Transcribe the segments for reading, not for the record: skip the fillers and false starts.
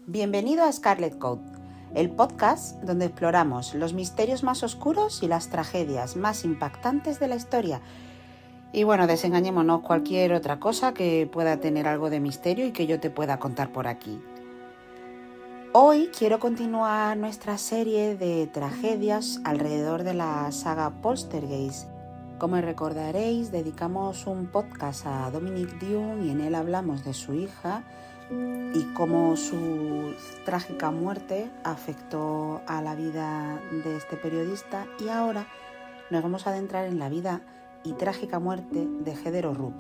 Bienvenido a Scarlet Code, el podcast donde exploramos los misterios más oscuros y las tragedias más impactantes de la historia. Y bueno, desengañémonos, cualquier otra cosa que pueda tener algo de misterio y que yo te pueda contar por aquí. Hoy quiero continuar nuestra serie de tragedias alrededor de la saga Poltergeist. Como recordaréis, dedicamos un podcast a Dominic Dunne y en él hablamos de su hija y cómo su trágica muerte afectó a la vida de este periodista, y ahora nos vamos a adentrar en la vida y trágica muerte de Heather O'Rourke,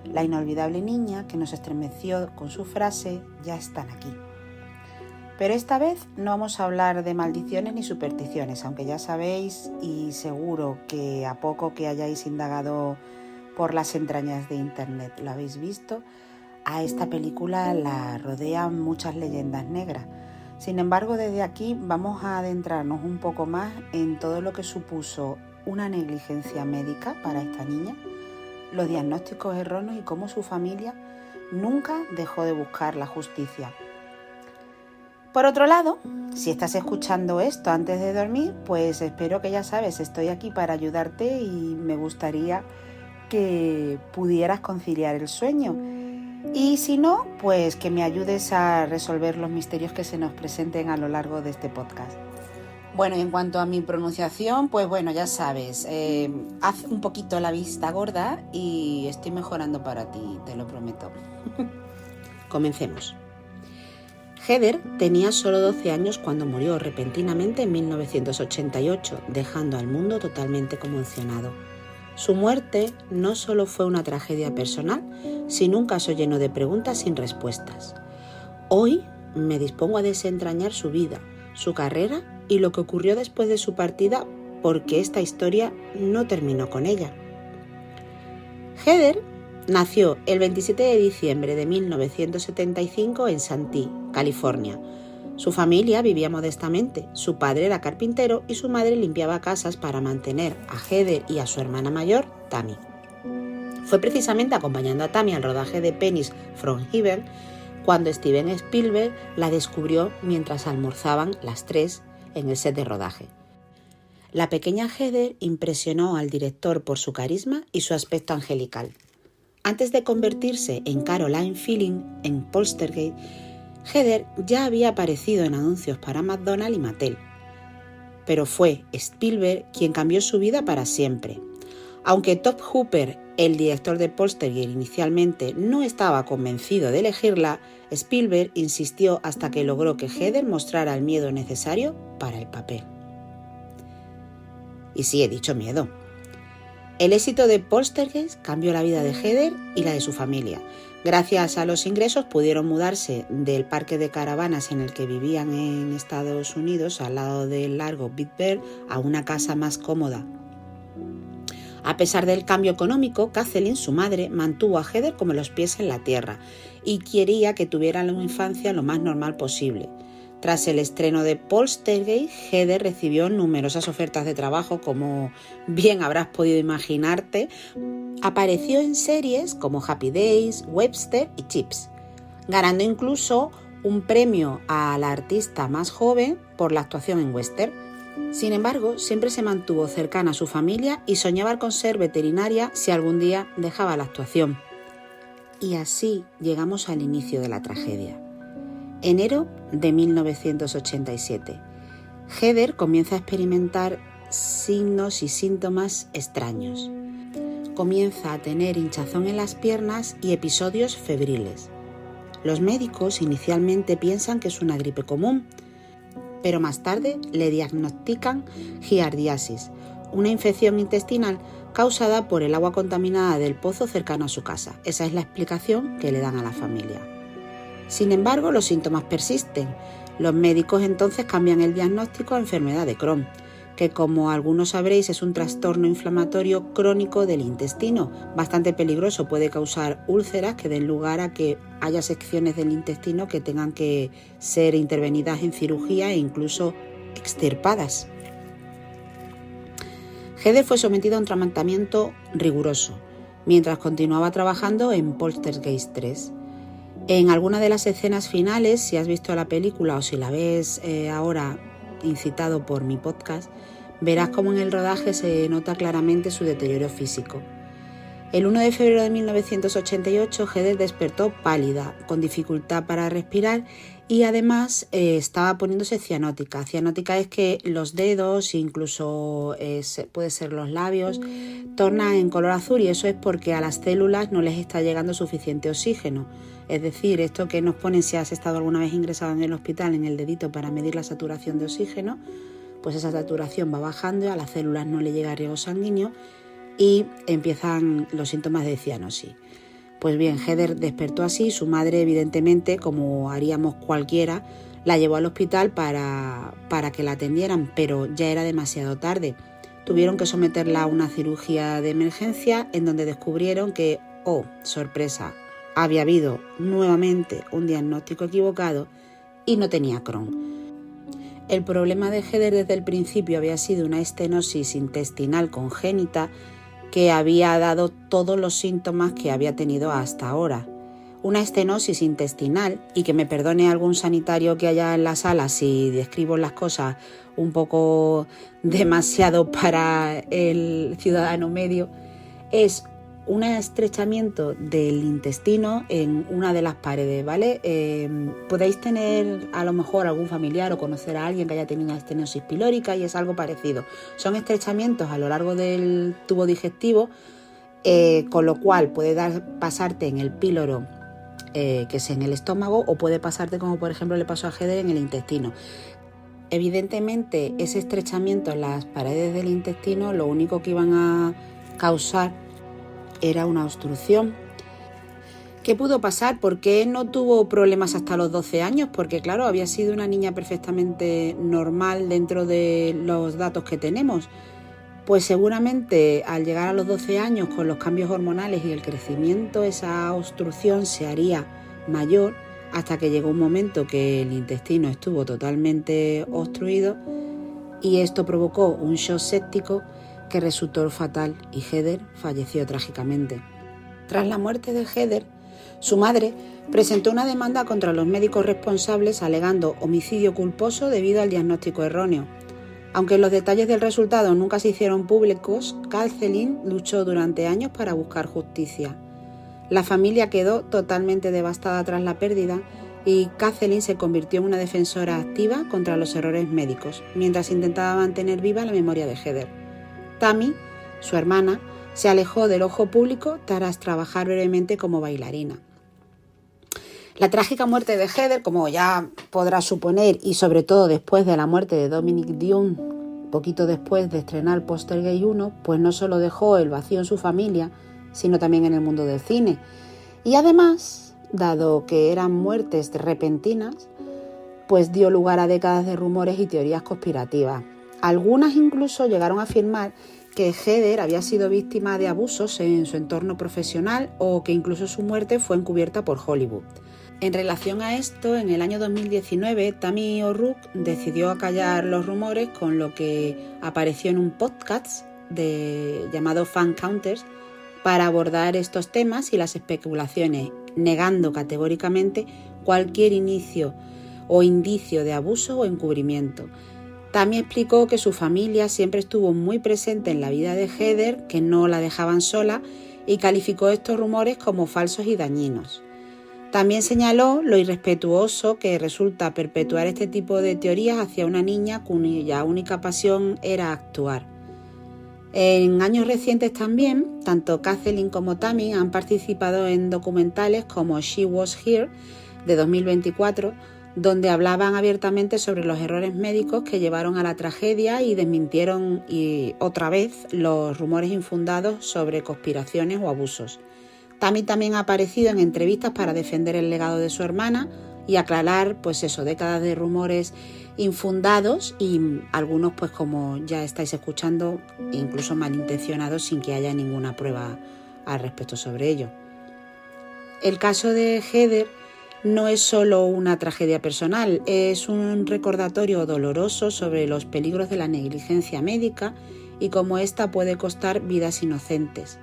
la inolvidable niña que nos estremeció con su frase «Ya están aquí». Pero esta vez no vamos a hablar de maldiciones ni supersticiones, aunque ya sabéis y seguro que a poco que hayáis indagado por las entrañas de internet lo habéis visto, a esta película la rodean muchas leyendas negras. Sin embargo, desde aquí vamos a adentrarnos un poco más en todo lo que supuso una negligencia médica para esta niña, los diagnósticos erróneos y cómo su familia nunca dejó de buscar la justicia. Por otro lado, si estás escuchando esto antes de dormir, pues espero que ya sabes, estoy aquí para ayudarte y me gustaría que pudieras conciliar el sueño. Y si no, pues que me ayudes a resolver los misterios que se nos presenten a lo largo de este podcast. Bueno, y en cuanto a mi pronunciación, pues bueno, ya sabes, haz un poquito la vista gorda y estoy mejorando para ti, te lo prometo. Comencemos. Heather tenía solo 12 años cuando murió repentinamente en 1988, dejando al mundo totalmente conmocionado. Su muerte no solo fue una tragedia personal, sino un caso lleno de preguntas sin respuestas. Hoy me dispongo a desentrañar su vida, su carrera y lo que ocurrió después de su partida, porque esta historia no terminó con ella. Heather nació el 27 de diciembre de 1975 en Santee, California. Su familia vivía modestamente, su padre era carpintero y su madre limpiaba casas para mantener a Heather y a su hermana mayor, Tammy. Fue precisamente acompañando a Tammy al rodaje de Pennies from Heaven cuando Steven Spielberg la descubrió mientras almorzaban las tres en el set de rodaje. La pequeña Heather impresionó al director por su carisma y su aspecto angelical. Antes de convertirse en Caroline Feeling en Poltergeist, Heather ya había aparecido en anuncios para McDonald's y Mattel. Pero fue Spielberg quien cambió su vida para siempre. Aunque Tobe Hooper, el director de Poltergeist, inicialmente no estaba convencido de elegirla, Spielberg insistió hasta que logró que Heather mostrara el miedo necesario para el papel. Y sí, he dicho miedo. El éxito de Poltergeist cambió la vida de Heather y la de su familia. Gracias a los ingresos pudieron mudarse del parque de caravanas en el que vivían en Estados Unidos, al lado del largo Big Bear, a una casa más cómoda. A pesar del cambio económico, Kathleen, su madre, mantuvo a Heather como los pies en la tierra y quería que tuvieran una infancia lo más normal posible. Tras el estreno de Poltergeist, Heather recibió numerosas ofertas de trabajo, como bien habrás podido imaginarte. Apareció en series como Happy Days, Webster y Chips, ganando incluso un premio a la artista más joven por la actuación en Western. Sin embargo, siempre se mantuvo cercana a su familia y soñaba con ser veterinaria si algún día dejaba la actuación. Y así llegamos al inicio de la tragedia. Enero de 1987. Heather comienza a experimentar signos y síntomas extraños. Comienza a tener hinchazón en las piernas y episodios febriles. Los médicos inicialmente piensan que es una gripe común, pero más tarde le diagnostican giardiasis, una infección intestinal causada por el agua contaminada del pozo cercano a su casa. Esa es la explicación que le dan a la familia. Sin embargo, los síntomas persisten. Los médicos entonces cambian el diagnóstico a enfermedad de Crohn, que, como algunos sabréis, es un trastorno inflamatorio crónico del intestino, bastante peligroso. Puede causar úlceras que den lugar a que haya secciones del intestino que tengan que ser intervenidas en cirugía e incluso extirpadas. Heather fue sometida a un tratamiento riguroso mientras continuaba trabajando en Poltergeist 3. En alguna de las escenas finales, si has visto la película o si la ves ahora incitado por mi podcast, verás cómo en el rodaje se nota claramente su deterioro físico. El 1 de febrero de 1988, Heather despertó pálida, con dificultad para respirar y además estaba poniéndose cianótica. Cianótica es que los dedos, incluso puede ser los labios, tornan en color azul y eso es porque a las células no les está llegando suficiente oxígeno. Es decir, esto que nos ponen si has estado alguna vez ingresado en el hospital en el dedito para medir la saturación de oxígeno, pues esa saturación va bajando y a las células no le llega riego sanguíneo y empiezan los síntomas de cianosis. Pues bien, Heather despertó así, su madre evidentemente, como haríamos cualquiera, la llevó al hospital para que la atendieran, pero ya era demasiado tarde. Tuvieron que someterla a una cirugía de emergencia en donde descubrieron que, oh, sorpresa, había habido nuevamente un diagnóstico equivocado y no tenía Crohn. El problema de Heather desde el principio había sido una estenosis intestinal congénita que había dado todos los síntomas que había tenido hasta ahora. Una estenosis intestinal, y que me perdone algún sanitario que haya en la sala si describo las cosas un poco demasiado para el ciudadano medio, es un estrechamiento del intestino en una de las paredes, ¿vale? Podéis tener a lo mejor algún familiar o conocer a alguien que haya tenido una estenosis pilórica y es algo parecido. Son estrechamientos a lo largo del tubo digestivo, con lo cual puede pasarte en el píloro, que es en el estómago, o puede pasarte como por ejemplo le pasó a Heather en el intestino. Evidentemente ese estrechamiento en las paredes del intestino lo único que iban a causar era una obstrucción. ¿Qué pudo pasar? ¿Por qué no tuvo problemas hasta los 12 años? Porque claro, había sido una niña perfectamente normal dentro de los datos que tenemos. Pues seguramente al llegar a los 12 años con los cambios hormonales y el crecimiento, esa obstrucción se haría mayor hasta que llegó un momento que el intestino estuvo totalmente obstruido y esto provocó un shock séptico que resultó fatal y Heather falleció trágicamente. Tras la muerte de Heather, su madre presentó una demanda contra los médicos responsables alegando homicidio culposo debido al diagnóstico erróneo. Aunque los detalles del resultado nunca se hicieron públicos, Kathleen luchó durante años para buscar justicia. La familia quedó totalmente devastada tras la pérdida y Kathleen se convirtió en una defensora activa contra los errores médicos, mientras intentaba mantener viva la memoria de Heather. Tammy, su hermana, se alejó del ojo público tras trabajar brevemente como bailarina. La trágica muerte de Heather, como ya podrás suponer, y sobre todo después de la muerte de Dominic Dunne, poquito después de estrenar Poltergeist 1, pues no solo dejó el vacío en su familia, sino también en el mundo del cine. Y además, dado que eran muertes repentinas, pues dio lugar a décadas de rumores y teorías conspirativas. Algunas incluso llegaron a afirmar que Heather había sido víctima de abusos en su entorno profesional o que incluso su muerte fue encubierta por Hollywood. En relación a esto, en el año 2019, Tammy O'Rourke decidió acallar los rumores, con lo que apareció en un podcast llamado Fan Counters para abordar estos temas y las especulaciones, negando categóricamente cualquier inicio o indicio de abuso o encubrimiento. También explicó que su familia siempre estuvo muy presente en la vida de Heather, que no la dejaban sola, y calificó estos rumores como falsos y dañinos. También señaló lo irrespetuoso que resulta perpetuar este tipo de teorías hacia una niña cuya única pasión era actuar. En años recientes también, tanto Kathleen como Tammy han participado en documentales como She Was Here, de 2024, donde hablaban abiertamente sobre los errores médicos que llevaron a la tragedia y desmintieron otra vez los rumores infundados sobre conspiraciones o abusos. Tammy también ha aparecido en entrevistas para defender el legado de su hermana y aclarar, décadas de rumores infundados y algunos, como ya estáis escuchando, incluso malintencionados sin que haya ninguna prueba al respecto sobre ello. El caso de Heather no es solo una tragedia personal, es un recordatorio doloroso sobre los peligros de la negligencia médica y cómo ésta puede costar vidas inocentes.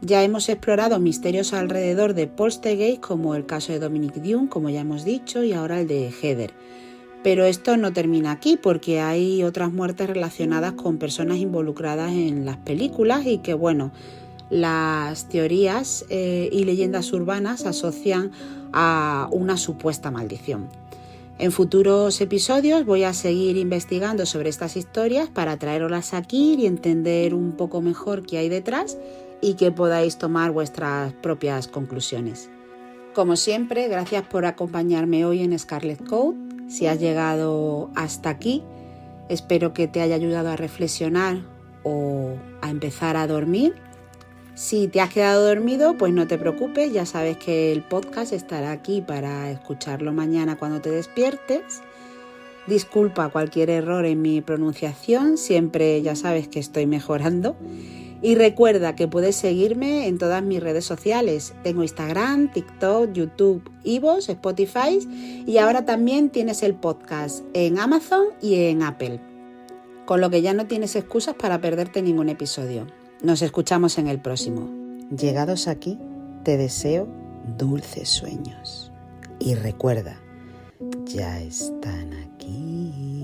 Ya hemos explorado misterios alrededor de Poltergeist, como el caso de Dominic Dunne, como ya hemos dicho, y ahora el de Heather. Pero esto no termina aquí, porque hay otras muertes relacionadas con personas involucradas en las películas y que, bueno, las teorías y leyendas urbanas asocian a una supuesta maldición. En futuros episodios voy a seguir investigando sobre estas historias para traeroslas aquí y entender un poco mejor qué hay detrás y que podáis tomar vuestras propias conclusiones. Como siempre, gracias por acompañarme hoy en Scarlet Code. Si has llegado hasta aquí, espero que te haya ayudado a reflexionar o a empezar a dormir. Si te has quedado dormido, pues no te preocupes, ya sabes que el podcast estará aquí para escucharlo mañana cuando te despiertes. Disculpa cualquier error en mi pronunciación, siempre ya sabes que estoy mejorando. Y recuerda que puedes seguirme en todas mis redes sociales. Tengo Instagram, TikTok, YouTube, iVoox, Spotify y ahora también tienes el podcast en Amazon y en Apple. Con lo que ya no tienes excusas para perderte ningún episodio. Nos escuchamos en el próximo. Llegados aquí, te deseo dulces sueños. Y recuerda, ya están aquí.